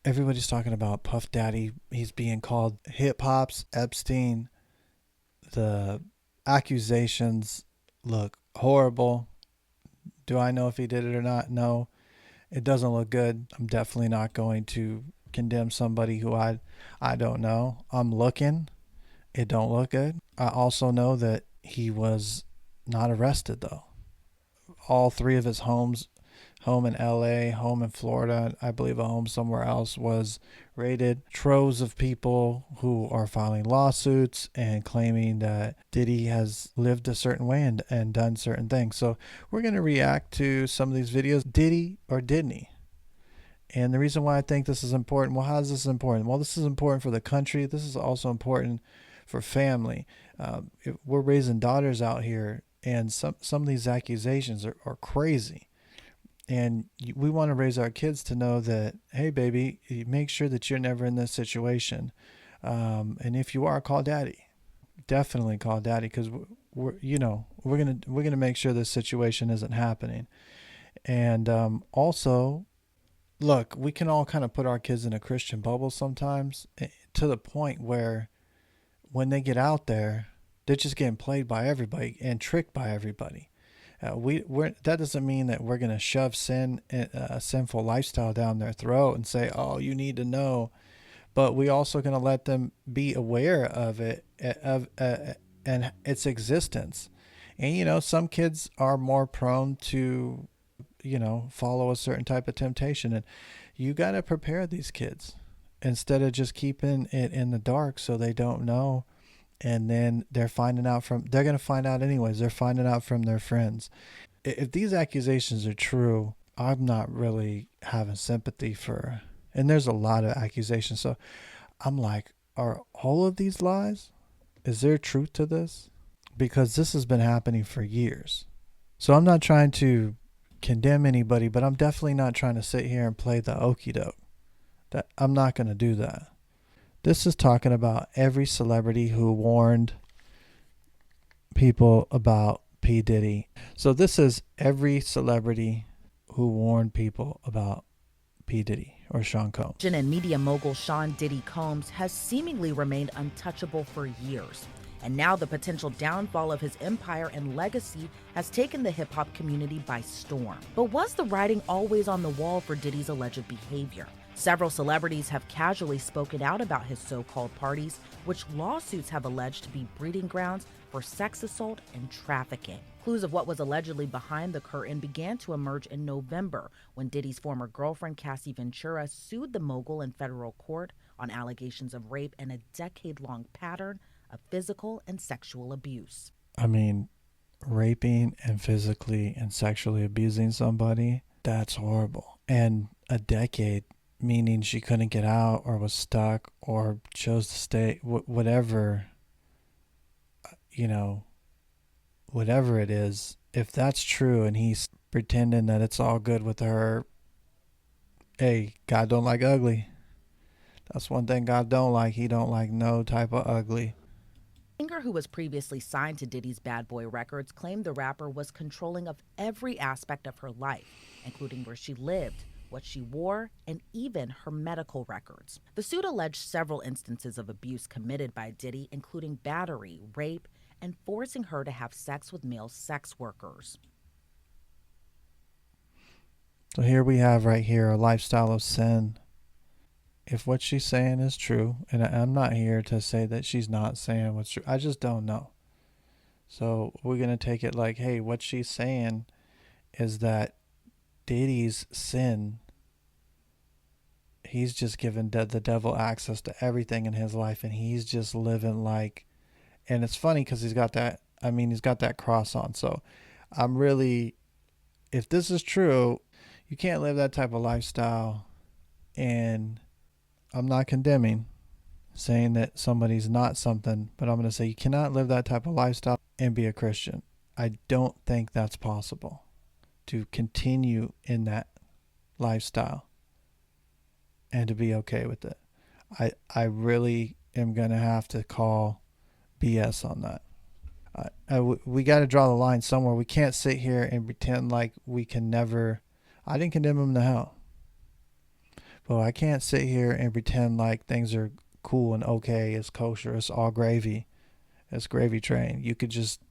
everybody's talking about Puff Daddy. He's being called hip hop's Epstein. The accusations look horrible. Do I know if he did it or not? No. It doesn't look good. I'm definitely not going to condemn somebody who I don't know. I'm looking. It don't look good. I also know that he was not arrested though. All three of his homes, home in LA, home in Florida, I believe a home somewhere else, was raided. Troves of people who are filing lawsuits and claiming that Diddy has lived a certain way and done certain things. So we're going to react to some of these videos. Diddy or didn't he? And the reason why I think this is important, well, how is this important? Well, this is important for the country. This is also important for family. We're raising daughters out here, and some of these accusations are crazy. And we want to raise our kids to know that, hey, baby, you make sure that you're never in this situation. And if you are, call daddy. Definitely call daddy, because we're gonna make sure this situation isn't happening. And also, look, we can all kind of put our kids in a Christian bubble sometimes, to the point where when they get out there, they're just getting played by everybody and tricked by everybody. That doesn't mean that we're going to shove a sinful lifestyle down their throat and say, "Oh, you need to know," but we also going to let them be aware of it, and its existence. And some kids are more prone to, follow a certain type of temptation, and you got to prepare these kids instead of just keeping it in the dark so they don't know. And then they're going to find out anyways. They're finding out from their friends. If these accusations are true, I'm not really having sympathy for, and there's a lot of accusations. So I'm like, are all of these lies? Is there truth to this? Because this has been happening for years. So I'm not trying to condemn anybody, but I'm definitely not trying to sit here and play the okie doke. I'm not going to do that. This is talking about every celebrity who warned people about P. Diddy. So this is every celebrity who warned people about P. Diddy or Sean Combs. And media mogul Sean Diddy Combs has seemingly remained untouchable for years. And now the potential downfall of his empire and legacy has taken the hip-hop community by storm. But was the writing always on the wall for Diddy's alleged behavior? Several celebrities have casually spoken out about his so-called parties, which lawsuits have alleged to be breeding grounds for sex assault and trafficking. Clues of what was allegedly behind the curtain began to emerge in November when Diddy's former girlfriend, Cassie Ventura, sued the mogul in federal court on allegations of rape and a decade-long pattern of physical and sexual abuse. I mean, raping and physically and sexually abusing somebody, that's horrible. And a decade, meaning she couldn't get out or was stuck or chose to stay, whatever, whatever it is, if that's true and he's pretending that it's all good with her, hey, God don't like ugly. That's one thing God don't like. He don't like no type of ugly. Singer, who was previously signed to Diddy's Bad Boy Records, claimed the rapper was controlling of every aspect of her life, including where she lived, what she wore, and even her medical records. The suit alleged several instances of abuse committed by Diddy, including battery, rape, and forcing her to have sex with male sex workers. So here we have right here a lifestyle of sin. If what she's saying is true, and I'm not here to say that she's not saying what's true, I just don't know. So we're going to take it like, hey, what she's saying is that Diddy's sin, he's just given the devil access to everything in his life, and he's just living like, and it's funny because he's got that cross on. So I'm really, if this is true, you can't live that type of lifestyle. And I'm not condemning, saying that somebody's not something, but I'm going to say you cannot live that type of lifestyle and be a Christian. I don't think that's possible to continue in that lifestyle and to be okay with it. I really am going to have to call BS on that. We got to draw the line somewhere. We can't sit here and pretend like we can never. I didn't condemn him to hell. Well, I can't sit here and pretend like things are cool and okay. It's kosher. It's all gravy. It's gravy train. You could just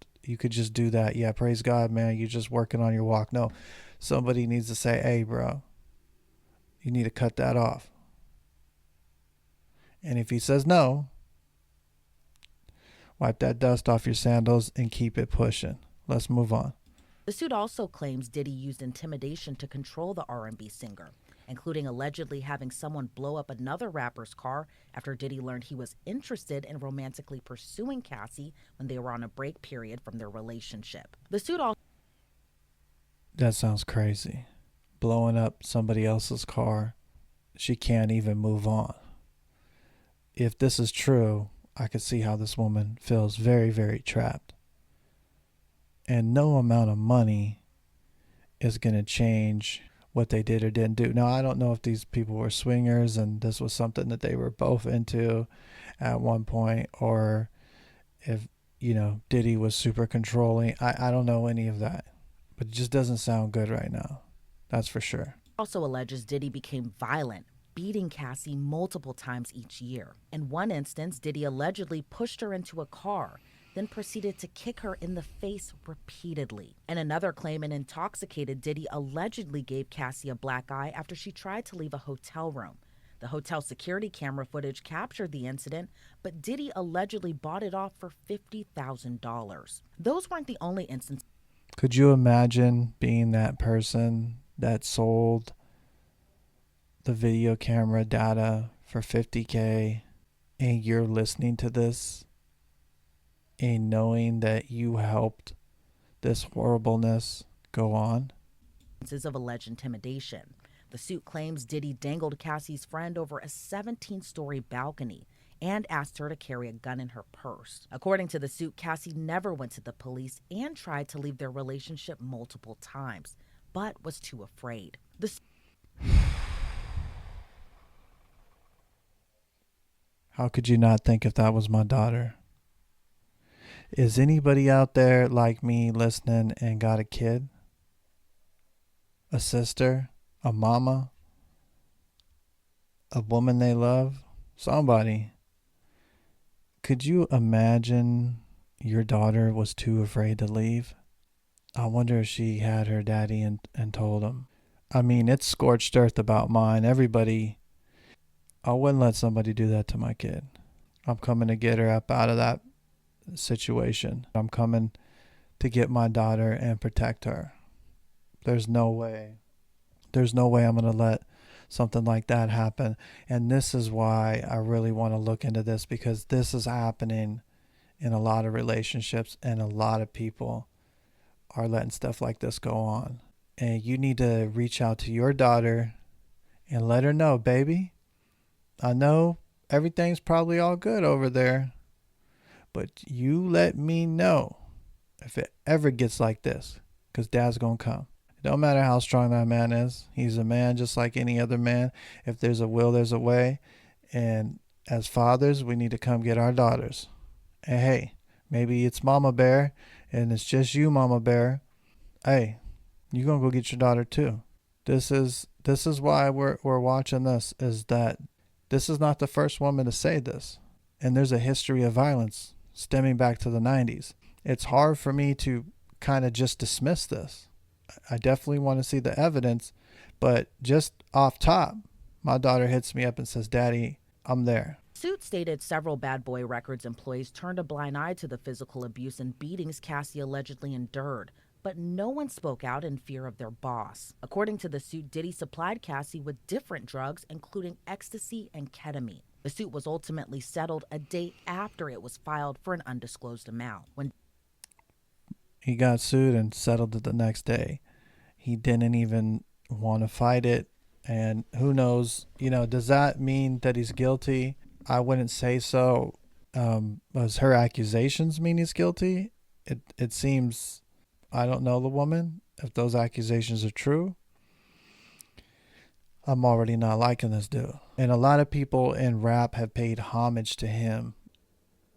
do that. Yeah, praise God, man. You're just working on your walk. No, somebody needs to say, "Hey, bro, you need to cut that off." And if he says no, wipe that dust off your sandals and keep it pushing. Let's move on. The suit also claims Diddy used intimidation to control the R&B singer, including allegedly having someone blow up another rapper's car after Diddy learned he was interested in romantically pursuing Cassie when they were on a break period from their relationship. The suit also That sounds crazy. Blowing up somebody else's car. She can't even move on. If this is true, I could see how this woman feels very, very trapped. And no amount of money is going to change what they did or didn't do. Now, I don't know if these people were swingers and this was something that they were both into at one point, or if, Diddy was super controlling. I don't know any of that. But it just doesn't sound good right now. That's for sure. also alleges Diddy became violent, beating Cassie multiple times each year. In one instance, Diddy allegedly pushed her into a car, then proceeded to kick her in the face repeatedly. In another claim, an intoxicated Diddy allegedly gave Cassie a black eye after she tried to leave a hotel room. The hotel security camera footage captured the incident, but Diddy allegedly bought it off for $50,000. Those weren't the only instances. Could you imagine being that person that sold the video camera data for 50K and you're listening to this and knowing that you helped this horribleness go on? Of alleged intimidation. The suit claims Diddy dangled Cassie's friend over a 17-story balcony and asked her to carry a gun in her purse. According to the suit, Cassie never went to the police and tried to leave their relationship multiple times, but was too afraid. How could you not think if that was my daughter? Is anybody out there like me listening and got a kid? A sister? A mama? A woman they love? Somebody. Could you imagine your daughter was too afraid to leave? I wonder if she had her daddy and told him. I mean, it's scorched earth about mine. I wouldn't let somebody do that to my kid. I'm coming to get her up out of that situation. I'm coming to get my daughter and protect her. There's no way. There's no way I'm going to let something like that happen. And this is why I really want to look into this, because this is happening in a lot of relationships and a lot of people are letting stuff like this go on. And you need to reach out to your daughter and let her know, baby, I know everything's probably all good over there, but you let me know if it ever gets like this, because dad's going to come. It don't matter how strong that man is. He's a man just like any other man. If there's a will, there's a way. And as fathers, we need to come get our daughters. And hey, maybe it's Mama Bear and it's just you, Mama Bear. Hey, you gonna go get your daughter too. This is why we're watching this, is that this is not the first woman to say this. And there's a history of violence stemming back to the 90s. It's hard for me to kind of just dismiss this. I definitely want to see the evidence, but just off top, my daughter hits me up and says, Daddy, I'm there. Suit stated several Bad Boy Records employees turned a blind eye to the physical abuse and beatings Cassie allegedly endured, but no one spoke out in fear of their boss. According to the suit, Diddy supplied Cassie with different drugs, including ecstasy and ketamine. The suit was ultimately settled a day after it was filed for an undisclosed amount. When he got sued and settled it the next day, he didn't even want to fight it. And who knows, does that mean that he's guilty? I wouldn't say so. Does her accusations mean he's guilty? It seems, I don't know the woman. If those accusations are true, I'm already not liking this dude. And a lot of people in rap have paid homage to him.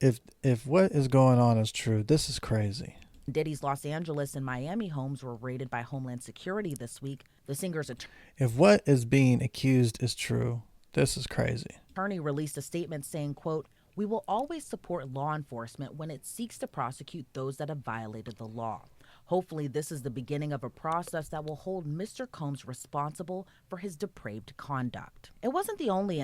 If what is going on is true, this is crazy. Diddy's Los Angeles and Miami homes were raided by Homeland Security this week. The singer's If what is being accused is true, this is crazy. attorney released a statement saying, quote, "We will always support law enforcement when it seeks to prosecute those that have violated the law. Hopefully, this is the beginning of a process that will hold Mr. Combs responsible for his depraved conduct." It wasn't the only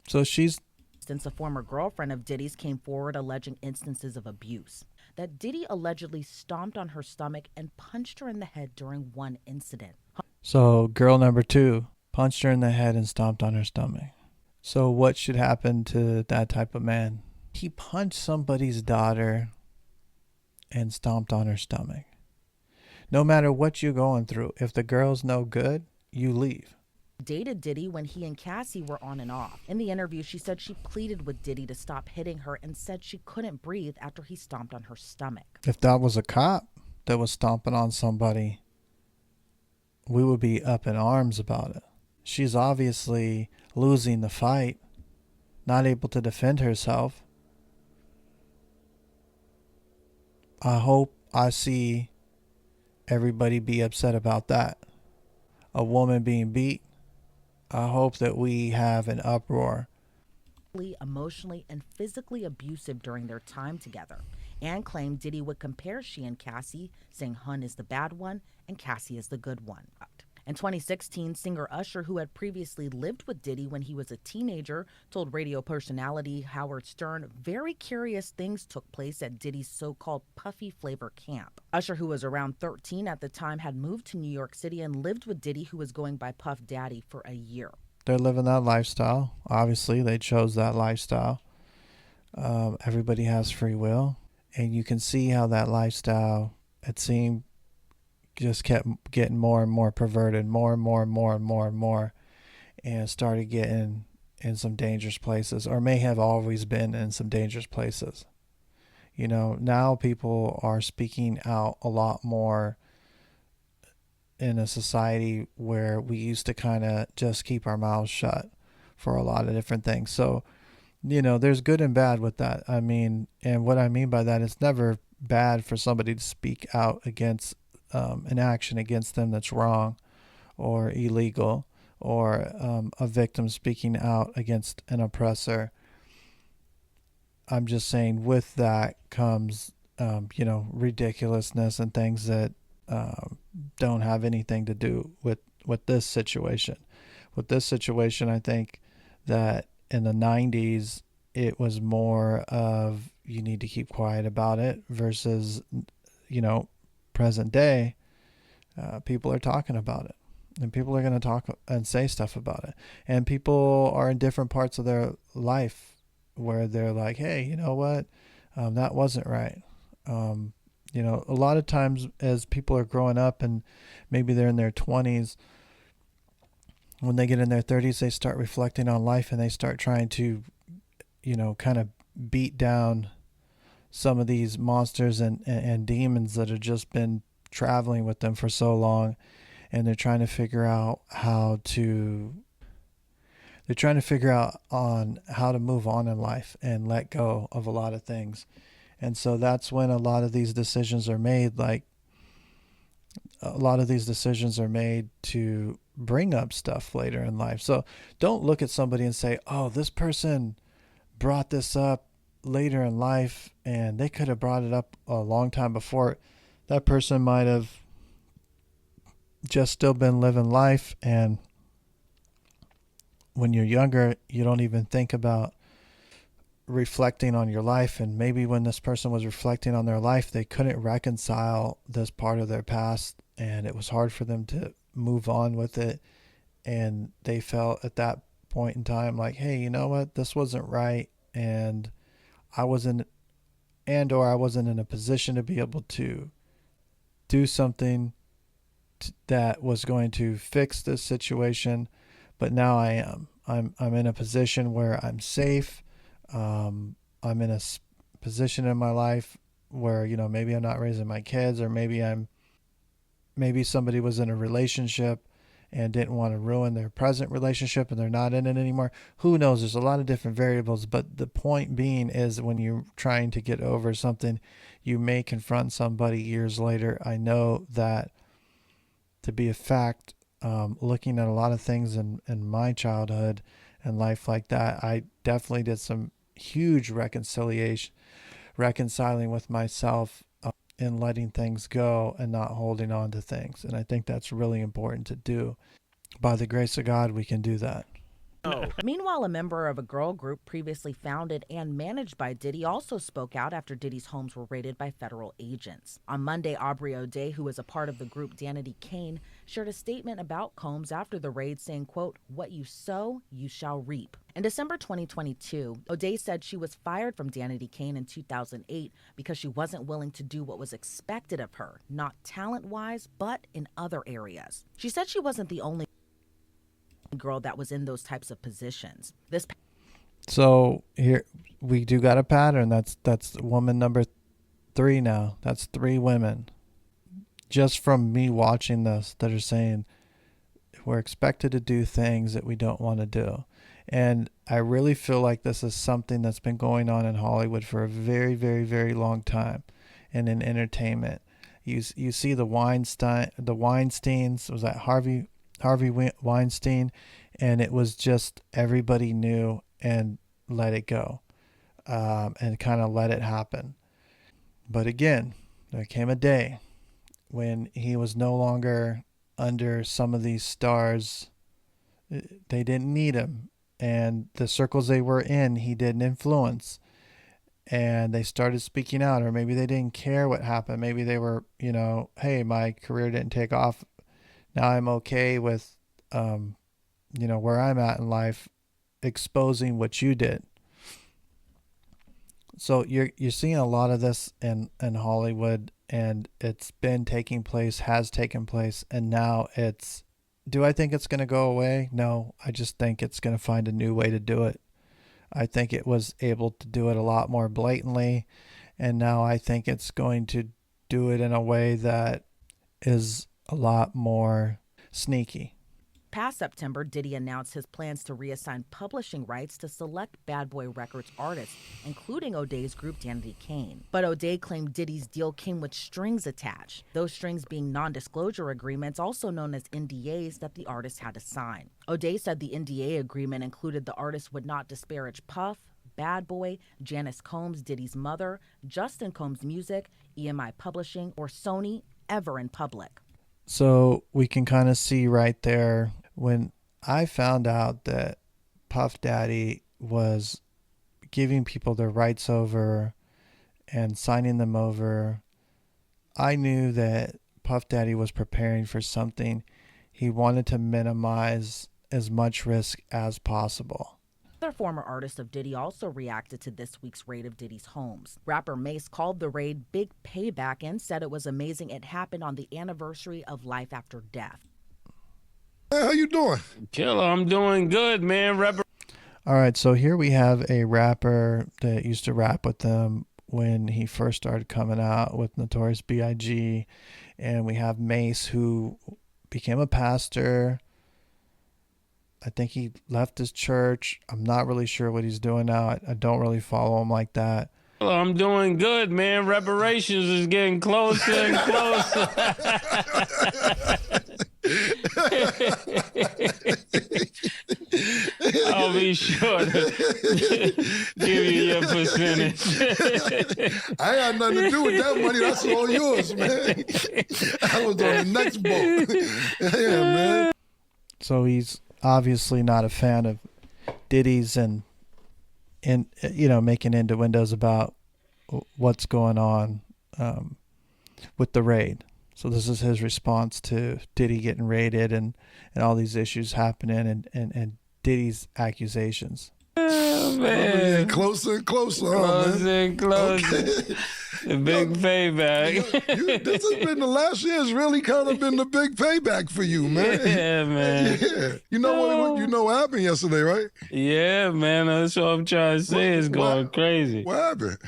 So she's instance. A former girlfriend of Diddy's came forward alleging instances of abuse. That Diddy allegedly stomped on her stomach and punched her in the head during one incident. so girl number 2 punched her in the head and stomped on her stomach. So what should happen to that type of man? He punched somebody's daughter and stomped on her stomach. No matter what you're going through, if the girl's no good, you leave. Dated Diddy when he and Cassie were on and off. In the interview, she said she pleaded with Diddy to stop hitting her and said she couldn't breathe after he stomped on her stomach. If that was a cop that was stomping on somebody, we would be up in arms about it. She's obviously losing the fight, not able to defend herself. I hope I see everybody be upset about that. A woman being beat. I hope that we have an uproar. Emotionally and physically abusive during their time together, and claimed Diddy would compare she and Cassie, saying Hun is the bad one and Cassie is the good one. In 2016, singer Usher, who had previously lived with Diddy when he was a teenager, told radio personality Howard Stern very curious things took place at Diddy's so-called Puffy Flavor camp. Usher, who was around 13 at the time, had moved to New York City and lived with Diddy, who was going by Puff Daddy, for a year. They're living that lifestyle. Obviously, they chose that lifestyle. Everybody has free will. And you can see how that lifestyle, it seemed, just kept getting more and more perverted, more and more and more and more and more, and started getting in some dangerous places, or may have always been in some dangerous places. You know, now people are speaking out a lot more in a society where we used to kind of just keep our mouths shut for a lot of different things. So, you know, there's good and bad with that. I mean, and what I mean by that, it's never bad for somebody to speak out against an action against them that's wrong or illegal, or a victim speaking out against an oppressor. I'm just saying with that comes, ridiculousness and things that don't have anything to do with this situation. With this situation, I think that in the 90s, it was more of you need to keep quiet about it versus, present day, people are talking about it. And people are going to talk and say stuff about it. And people are in different parts of their life where they're like, hey, you know what? That wasn't right. A lot of times as people are growing up and maybe they're in their 20s, when they get in their 30s, they start reflecting on life and they start trying to, kind of beat down some of these monsters and demons that have just been traveling with them for so long. And they're trying to figure out on how to move on in life and let go of a lot of things. And so that's when a lot of these decisions are made. Like, a lot of these decisions are made to bring up stuff later in life. So don't look at somebody and say, oh, this person brought this up later in life and they could have brought it up a long time before. That person might have just still been living life, and when you're younger, you don't even think about reflecting on your life. And maybe when this person was reflecting on their life, they couldn't reconcile this part of their past, and it was hard for them to move on with it. And they felt at that point in time like, hey, you know what, this wasn't right, and I wasn't in a position to be able to do something that was going to fix this situation, but now I am. I'm in a position where I'm safe. I'm in a position in my life where maybe I'm not raising my kids, or maybe somebody was in a relationship and didn't want to ruin their present relationship and they're not in it anymore. Who knows? There's a lot of different variables, but the point being is when you're trying to get over something, you may confront somebody years later. I know that to be a fact, looking at a lot of things in my childhood and life like that, I definitely did some huge reconciling with myself in letting things go and not holding on to things. And I think that's really important to do. By the grace of God, we can do that. Meanwhile, a member of a girl group previously founded and managed by Diddy also spoke out after Diddy's homes were raided by federal agents. On Monday, Aubrey O'Day, who is a part of the group Danity Kane, shared a statement about Combs after the raid saying, quote, "What you sow, you shall reap." In December 2022, O'Day said she was fired from Danity Kane in 2008 because she wasn't willing to do what was expected of her, not talent-wise, but in other areas. She said she wasn't the only girl that was in those types of positions. So here we do got a pattern. That's woman number 3 now. That's 3 women. Just from me watching this that are saying we're expected to do things that we don't want to do. And I really feel like this is something that's been going on in Hollywood for a very, very, very long time and in entertainment. You see the Weinsteins, was that Harvey Weinstein, and it was just everybody knew and let it go, and kind of let it happen. But again, there came a day when he was no longer under some of these stars. They didn't need him, and the circles they were in, he didn't influence. And they started speaking out, or maybe they didn't care what happened. Maybe they were, hey, my career didn't take off. Now I'm okay with, where I'm at in life, exposing what you did. So you're seeing a lot of this in Hollywood, and it's been taking place, has taken place, and now it's. Do I think it's going to go away? No, I just think it's going to find a new way to do it. I think it was able to do it a lot more blatantly, and now I think it's going to do it in a way that is a lot more sneaky. Past September, Diddy announced his plans to reassign publishing rights to select Bad Boy Records artists, including O'Day's group Danity Kane. But O'Day claimed Diddy's deal came with strings attached, those strings being non-disclosure agreements, also known as NDAs, that the artist had to sign. O'Day said the NDA agreement included the artist would not disparage Puff, Bad Boy, Janice Combs, Diddy's mother, Justin Combs Music, EMI Publishing, or Sony ever in public. So we can kind of see right there, when I found out that Puff Daddy was giving people their rights over and signing them over, I knew that Puff Daddy was preparing for something. He wanted to minimize as much risk as possible. Other former artists of Diddy also reacted to this week's raid of Diddy's homes. Rapper Mace called the raid big payback and said it was amazing it happened on the anniversary of Life After Death. Hey, how you doing? Killer, I'm doing good, man. Rapper. All right, so here we have a rapper that used to rap with them when he first started coming out with Notorious B.I.G., and we have Mace, who became a pastor. I think he left his church. I'm not really sure what he's doing now. I don't really follow him like that. Killer, I'm doing good, man. Reparations is getting closer and closer. I'll be sure to give you your percentage. I ain't had nothing to do with that money. That's all yours, man. I was on the next boat. Yeah, man. So he's obviously not a fan of Diddy's and making innuendos about what's going on with the raid. So this is his response to Diddy getting raided and all these issues happening and Diddy's accusations. Oh, man. Closer and closer, Closer man. and closer. Okay. The big payback. This has been the last year's really kind of been the big payback for you, man. Yeah, man. Yeah. You know what happened yesterday, right? Yeah, man. That's what I'm trying to say. It's going crazy. What happened?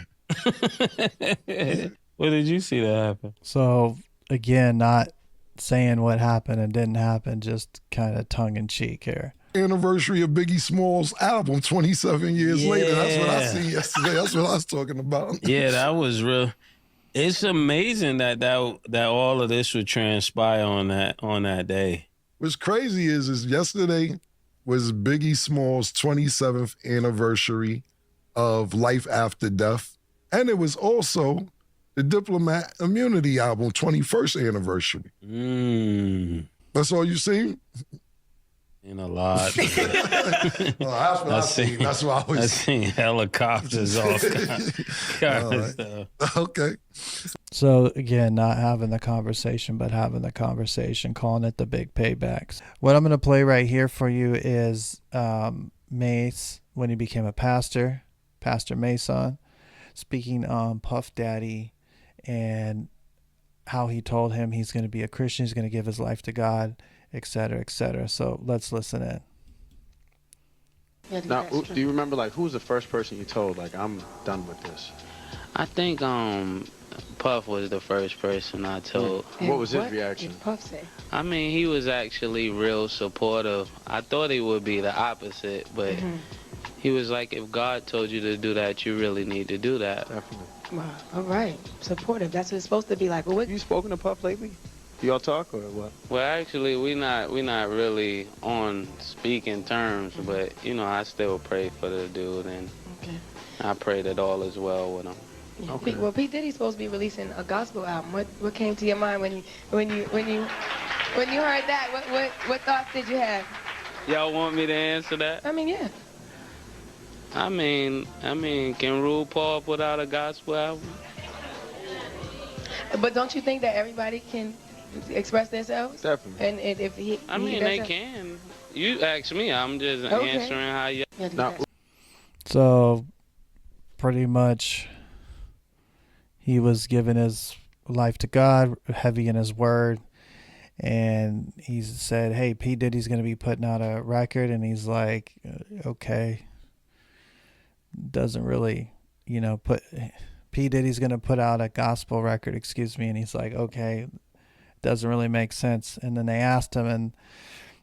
What did you see that happen? So again, not saying what happened and didn't happen, just kind of tongue in cheek here. Anniversary of Biggie Small's album 27 years later. That's what I seen yesterday. That's what I was talking about. Yeah, that was real. It's amazing that all of this would transpire on that day. What's crazy is yesterday was Biggie Small's 27th anniversary of Life After Death. And it was also the Diplomat Immunity album 21st anniversary. That's all you seen? In a lot. Well, that's what I seen. That's what I was. I seen helicopters, all kind of stuff. Okay. So again, not having the conversation, but having the conversation, calling it the big paybacks. What I'm going to play right here for you is Mace, when he became a pastor, Pastor Mason, speaking on Puff Daddy and how he told him he's going to be a Christian, he's going to give his life to God, et cetera, et cetera. So let's listen in. Now, do you remember, like, who was the first person you told, like, I'm done with this? I think Puff was the first person I told. What was his reaction? What did Puff say? I mean, he was actually real supportive. I thought he would be the opposite, but he was like, if God told you to do that, you really need to do that. Definitely. Wow. All right. Supportive. That's what it's supposed to be like. Well, what? Have you spoken to Puff lately? Do y'all talk or what? Well, actually, we not really on speaking terms, but you know, I still pray for the dude, and Okay. I pray that all is well with him. Yeah. Okay. Well, P Diddy's supposed to be releasing a gospel album. What came to your mind when you heard that? What thoughts did you have? Y'all want me to answer that? I mean, yeah. I mean, can RuPaul put out a gospel album? But don't you think that everybody can express themselves? Definitely. And if he, I mean, they can. You ask me, I'm just Okay. answering how you. Now, So pretty much he was giving his life to God, heavy in his word. And he said, hey, P. Diddy's going to be putting out a record. And he's like, okay. Doesn't really, P. Diddy's going to put out a gospel record, And he's like, okay, doesn't really make sense. And then they asked him, and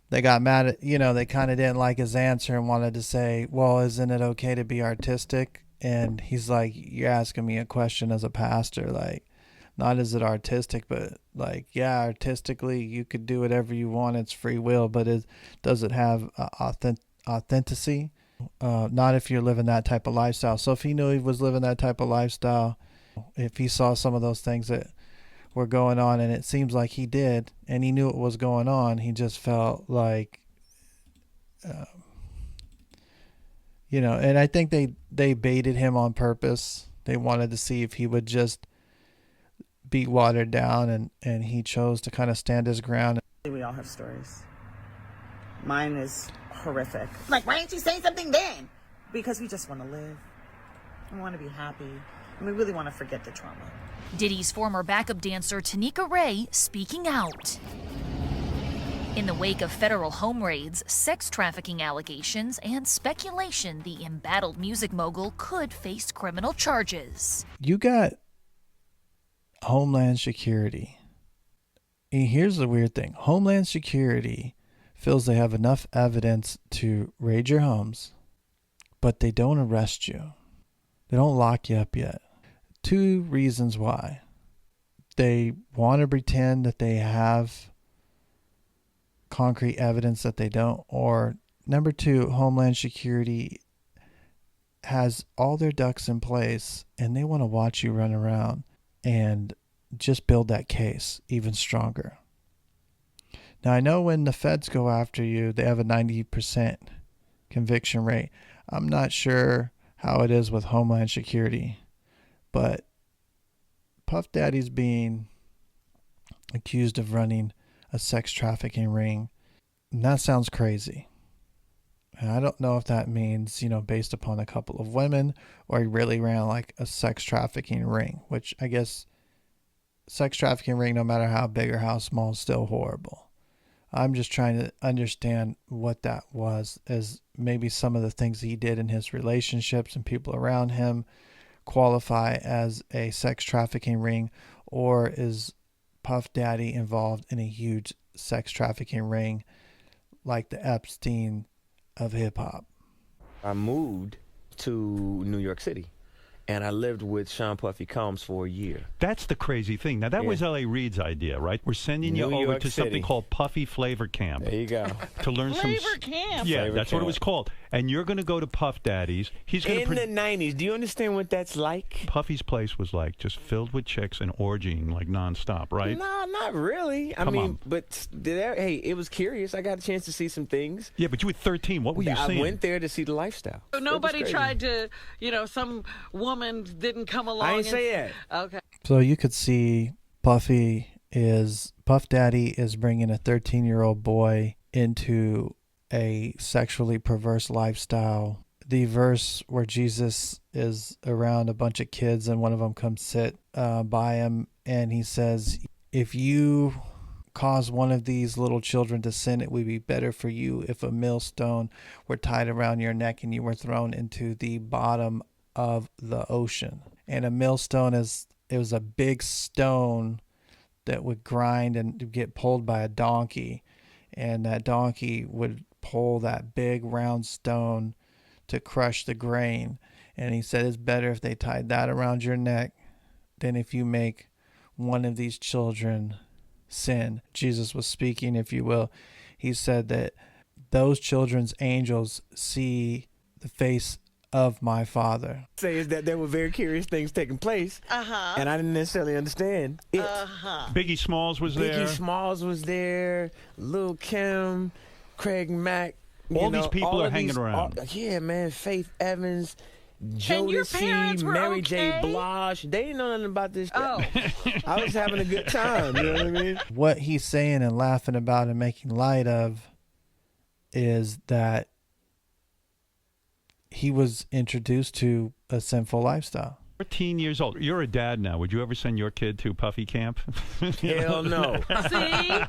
they got mad at, they kind of didn't like his answer and wanted to say, well, isn't it okay to be artistic? And he's like, you're asking me a question as a pastor, like, not is it artistic, but like, yeah, artistically you could do whatever you want. It's free will, but does it have authenticity? Not if you're living that type of lifestyle. So if he knew he was living that type of lifestyle, if he saw some of those things that were going on, and it seems like he did, and he knew what was going on, he just felt like, and I think they baited him on purpose. They wanted to see if he would just be watered down, and he chose to kind of stand his ground. We all have stories. Mine is horrific. Like, why didn't you say something then? Because we just want to live. We want to be happy. And we really want to forget the trauma. Diddy's former backup dancer Tanika Ray speaking out. In the wake of federal home raids, sex trafficking allegations, and speculation the embattled music mogul could face criminal charges. You got Homeland Security. And here's the weird thing. Homeland Security feels they have enough evidence to raid your homes, but they don't arrest you. They don't lock you up yet. Two reasons why. They want to pretend that they have concrete evidence that they don't. Or number two, Homeland Security has all their ducks in place, and they want to watch you run around and just build that case even stronger. Now, I know when the feds go after you, they have a 90% conviction rate. I'm not sure how it is with Homeland Security, but Puff Daddy's being accused of running a sex trafficking ring, and that sounds crazy. And I don't know if that means, based upon a couple of women, or he really ran like a sex trafficking ring, which I guess sex trafficking ring, no matter how big or how small, is still horrible. I'm just trying to understand what that was, as maybe some of the things he did in his relationships and people around him qualify as a sex trafficking ring, or is Puff Daddy involved in a huge sex trafficking ring like the Epstein of hip hop. I moved to New York City, and I lived with Sean Puffy Combs for a year. That's the crazy thing. Now, that was L.A. Reid's idea, right? We're sending you New over York to something City. called Puffy Flavor Camp. There you go. To learn Flavor some... Camp. Yeah, Flavor that's what it Camp. was called. And you're going to go to Puff Daddy's. He's going In the 90s, do you understand what that's like? Puffy's place was like just filled with chicks and orgying like nonstop, right? No, not really. I Come mean, on. but hey, it was curious. I got a chance to see some things. Yeah, but you were 13. What were you seeing? I went there to see the lifestyle. So nobody It was crazy. tried to, some woman didn't come along. I didn't say that. Okay. So you could see Puff Daddy is bringing a 13-year-old boy into a sexually perverse lifestyle. The verse where Jesus is around a bunch of kids and one of them comes sit by him and he says, if you cause one of these little children to sin, it would be better for you if a millstone were tied around your neck and you were thrown into the bottom of the ocean. And a millstone it was a big stone that would grind and get pulled by a donkey, and that donkey would pull that big round stone to crush the grain. And he said it's better if they tied that around your neck than if you make one of these children sin. Jesus was speaking, if you will. He said that those children's angels see the face of my Father. Say is that there were very curious things taking place, and I didn't necessarily understand it. Biggie Smalls was there. Biggie Smalls was there. Lil' Kim, Craig Mack. All these people are hanging around. Yeah, man. Faith Evans, And your parents Jodeci, were Mary okay? J. Blige. They didn't know nothing about this. Oh. I was having a good time. You know what I mean? What he's saying and laughing about and making light of is that he was introduced to a sinful lifestyle. 14 years old. You're a dad now. Would you ever send your kid to Puffy Camp? Hell no. See?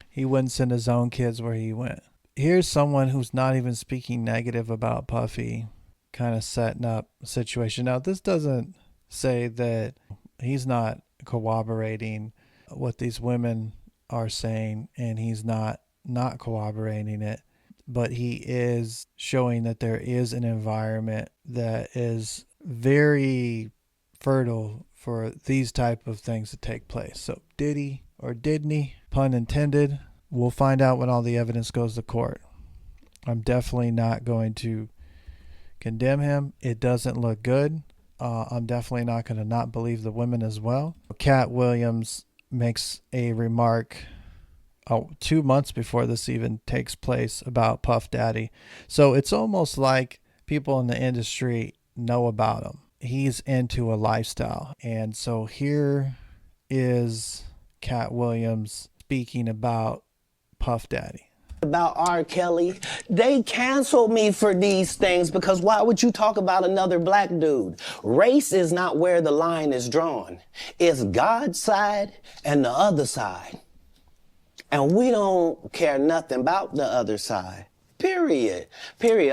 He wouldn't send his own kids where he went. Here's someone who's not even speaking negative about Puffy, kind of setting up a situation. Now, this doesn't say that he's not corroborating what these women are saying, and he's not corroborating it, but he is showing that there is an environment that is very fertile for these type of things to take place. So Diddy or Didney, pun intended, we'll find out when all the evidence goes to court. I'm definitely not going to condemn him. It doesn't look good. I'm definitely not going to not believe the women as well. Cat Williams makes a remark 2 months before this even takes place about Puff Daddy. So it's almost like people in the industry know about him. He's into a lifestyle. And so here is Cat Williams speaking about Puff Daddy. About R. Kelly, they canceled me for these things because why would you talk about another black dude? Race is not where the line is drawn. It's God's side and the other side. And we don't care nothing about the other side. Period.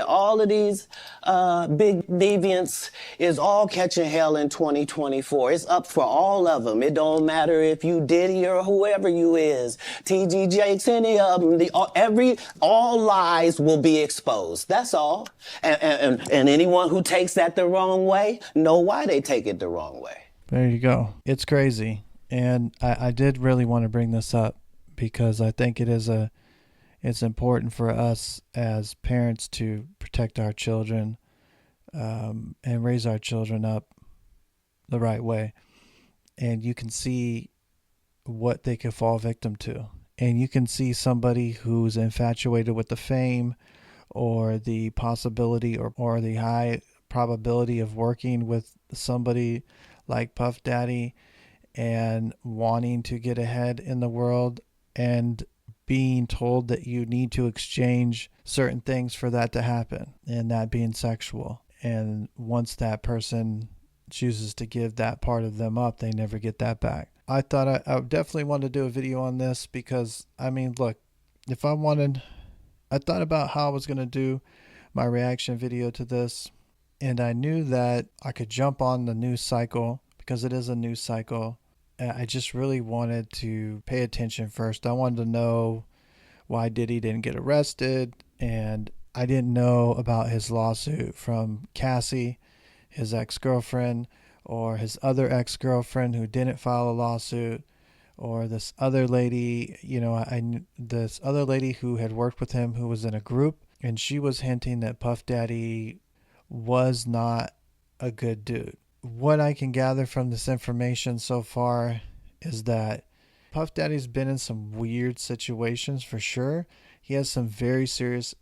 All of these big deviants is all catching hell in 2024. It's up for all of them. It don't matter if you Diddy or whoever you is. TG Jakes, any of them. All lies will be exposed. That's all. And anyone who takes that the wrong way, know why they take it the wrong way. There you go. It's crazy. And I did really want to bring this up because I think it's important for us as parents to protect our children and raise our children up the right way. And you can see what they could fall victim to. And you can see somebody who's infatuated with the fame or the possibility or the high probability of working with somebody like Puff Daddy and wanting to get ahead in the world and being told that you need to exchange certain things for that to happen, and that being sexual. And once that person chooses to give that part of them up, they never get that back. I thought I definitely wanted to do a video on this because, I mean, look, I thought about how I was going to do my reaction video to this, and I knew that I could jump on the news cycle because it is a news cycle I just really wanted to pay attention first. I wanted to know why Diddy didn't get arrested, and I didn't know about his lawsuit from Cassie, his ex-girlfriend, or his other ex-girlfriend who didn't file a lawsuit, or this other lady, this other lady who had worked with him who was in a group, and she was hinting that Puff Daddy was not a good dude. What I can gather from this information so far is that Puff Daddy's been in some weird situations for sure. He has some very serious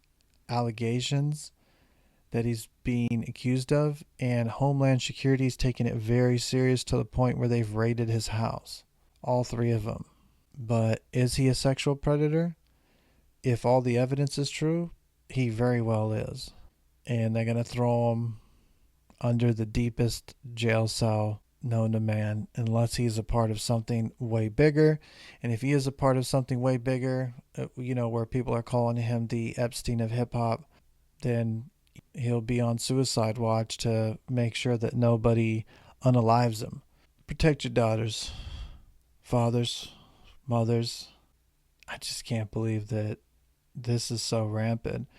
allegations that he's being accused of, and Homeland Security's taking it very serious to the point where they've raided his house, all three of them. But is he a sexual predator? If all the evidence is true, he very well is. And they're going to throw him under the deepest jail cell known to man, unless he's a part of something way bigger. And if he is a part of something way bigger, where people are calling him the Epstein of hip hop, then he'll be on suicide watch to make sure that nobody unalives him. Protect your daughters, fathers, mothers. I just can't believe that this is so rampant.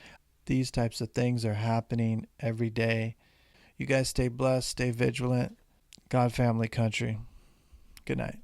These types of things are happening every day. You guys stay blessed, stay vigilant. God, family, country. Good night.